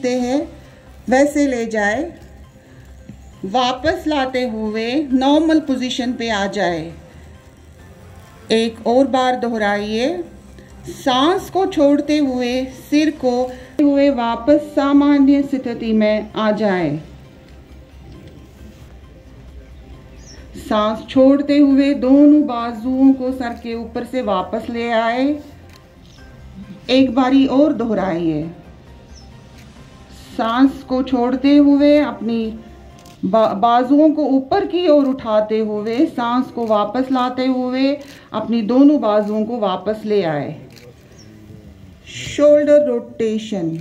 हैं वैसे ले जाए, वापस लाते हुए नॉर्मल पोजीशन पे आ जाए। एक और बार दोहराइए। सांस को छोड़ते हुए सिर को हुए वापस सामान्य स्थिति में आ जाए। सांस छोड़ते हुए दोनों बाजुओं को सर के ऊपर से वापस ले आए। एक बारी और दोहराइए। सांस को छोड़ते हुए अपनी बाजुओं को ऊपर की ओर उठाते हुए सांस को वापस लाते हुए अपनी दोनों बाजुओं को वापस ले आए। शोल्डर रोटेशन,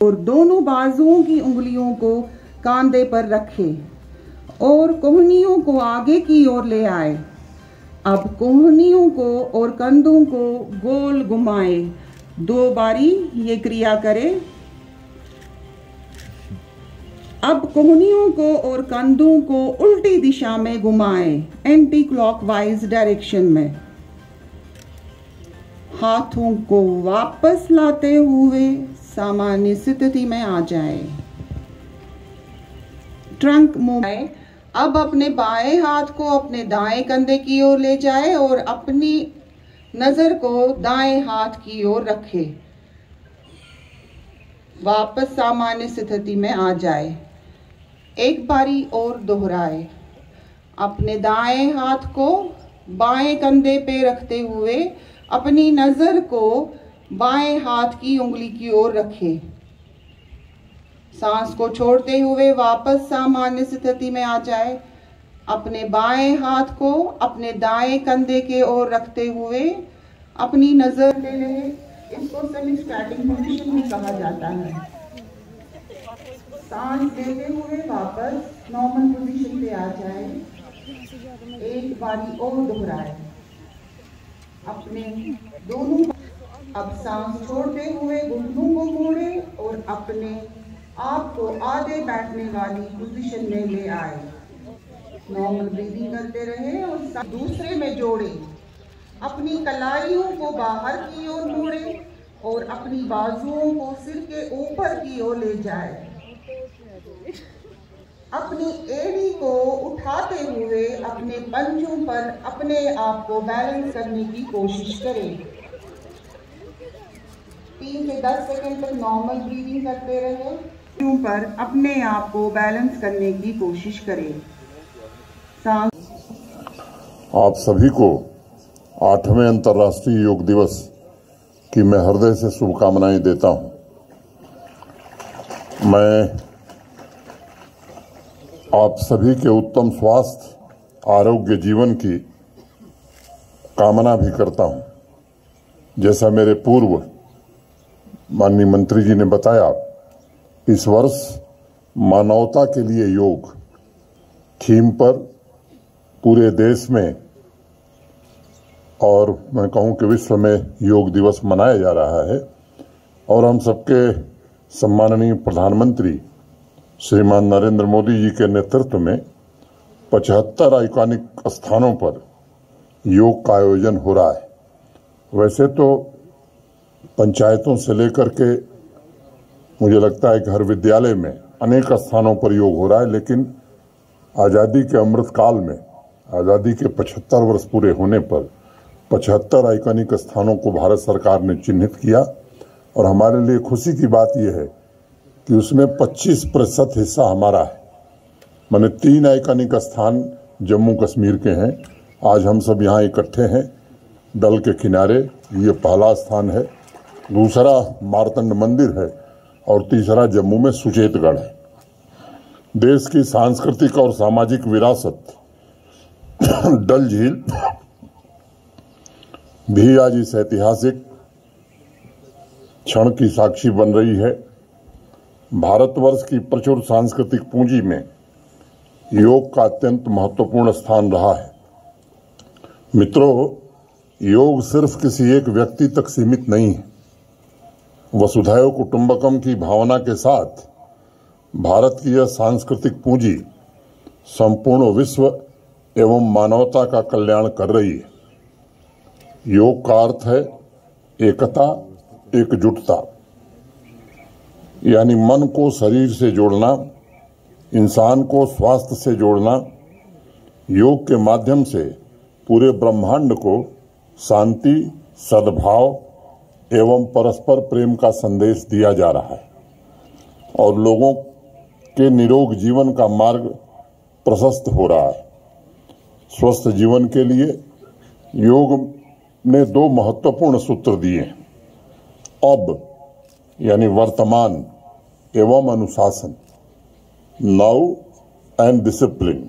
और दोनों बाजुओं की उंगलियों को कंधे पर रखें और कोहनियों को आगे की ओर ले आए। अब कोहनियों को और कंधों को गोल घुमाएं। 2 बारी ये क्रिया करें। अब कोहनियों को और कंधों को उल्टी दिशा में घुमाएं, एंटी क्लॉकवाइज डायरेक्शन में। हाथों को वापस लाते हुए सामान्य स्थिति में आ जाए। Trunk move. अब अपने बाएं हाथ को अपने दाएं कंधे की ओर ले जाए और अपनी नजर को दाएं हाथ की ओर रखे। वापस सामान्य स्थिति में आ जाए। एक बारी और दोहराए। अपने दाएं हाथ को बाएं कंधे पे रखते हुए अपनी नजर को बाएं हाथ की उंगली की ओर रखें। सांस को छोड़ते हुए वापस सामान्य स्थिति में आ जाए। अपने बाएं हाथ को अपने दाएं कंधे के ओर रखते हुए अपनी नजर ले लें। इसको सेमी स्टैटिक पोजीशन भी कहा जाता है। सांस लेते हुए वापस नॉर्मल पोजीशन पे आ जाए। एक बारी और दोहराए। अपने दोनों अब सांस छोड़ते हुए घुटनों को मोड़े और अपने आप को आधे बैठने वाली पोजीशन में ले आए। नॉर्मल ब्रीदिंग करते रहे और दूसरे में जोड़े। अपनी कलाइयों को बाहर की ओर मोड़े और अपनी बाजुओं को सिर के ऊपर की ओर ले जाए। अपनी एड़ी को उठाते हुए अपने पंजों पर अपने आप को बैलेंस करने की कोशिश करें। 3 से 10 सेकंड तक नॉर्मल ब्रीदिंग करते रहे। पंजों पर अपने आप को बैलेंस करने की कोशिश करें। आप सभी को 8वें अंतर्राष्ट्रीय योग दिवस की मैं हृदय से शुभकामनाएं देता हूं। मैं आप सभी के उत्तम स्वास्थ्य, आरोग्य जीवन की कामना भी करता हूं। जैसा मेरे पूर्व माननीय मंत्री जी ने बताया, इस वर्ष मानवता के लिए योग थीम पर पूरे देश में और मैं कहूं कि विश्व में योग दिवस मनाया जा रहा है। और हम सबके सम्माननीय प्रधानमंत्री श्रीमान नरेंद्र मोदी जी के नेतृत्व में 75 आइकॉनिक स्थानों पर योग का आयोजन हो रहा है। वैसे तो पंचायतों से लेकर के मुझे लगता है कि हर विद्यालय में अनेक स्थानों पर योग हो रहा है, लेकिन आज़ादी के अमृत काल में, आज़ादी के 75 वर्ष पूरे होने पर 75 आइकॉनिक स्थानों को भारत सरकार ने चिन्हित किया। और हमारे लिए खुशी की बात यह है कि उसमें 25% हिस्सा हमारा है। माने 3 आइकॉनिक स्थान जम्मू कश्मीर के हैं। आज हम सब यहाँ इकट्ठे हैं डल के किनारे। ये पहला स्थान है, दूसरा मारतंड मंदिर है और तीसरा जम्मू में सुचेतगढ़ है। देश की सांस्कृतिक और सामाजिक विरासत डल झील भी आज इस ऐतिहासिक क्षण की साक्षी बन रही है। भारतवर्ष की प्रचुर सांस्कृतिक पूंजी में योग का अत्यंत महत्वपूर्ण स्थान रहा है। मित्रों, योग सिर्फ किसी एक व्यक्ति तक सीमित नहीं है। वसुधैव कुटुंबकम की भावना के साथ भारत की यह सांस्कृतिक पूंजी संपूर्ण विश्व एवं मानवता का कल्याण कर रही है। योग का अर्थ है एकता, एकजुटता। यानी मन को शरीर से जोड़ना, इंसान को स्वास्थ्य से जोड़ना, योग के माध्यम से पूरे ब्रह्मांड को शांति, सद्भाव एवं परस्पर प्रेम का संदेश दिया जा रहा है और लोगों के निरोग जीवन का मार्ग प्रशस्त हो रहा है। स्वस्थ जीवन के लिए योग ने 2 महत्वपूर्ण सूत्र दिए हैं, अब यानी वर्तमान एवं अनुशासन, नाउ एंड डिसिप्लिन।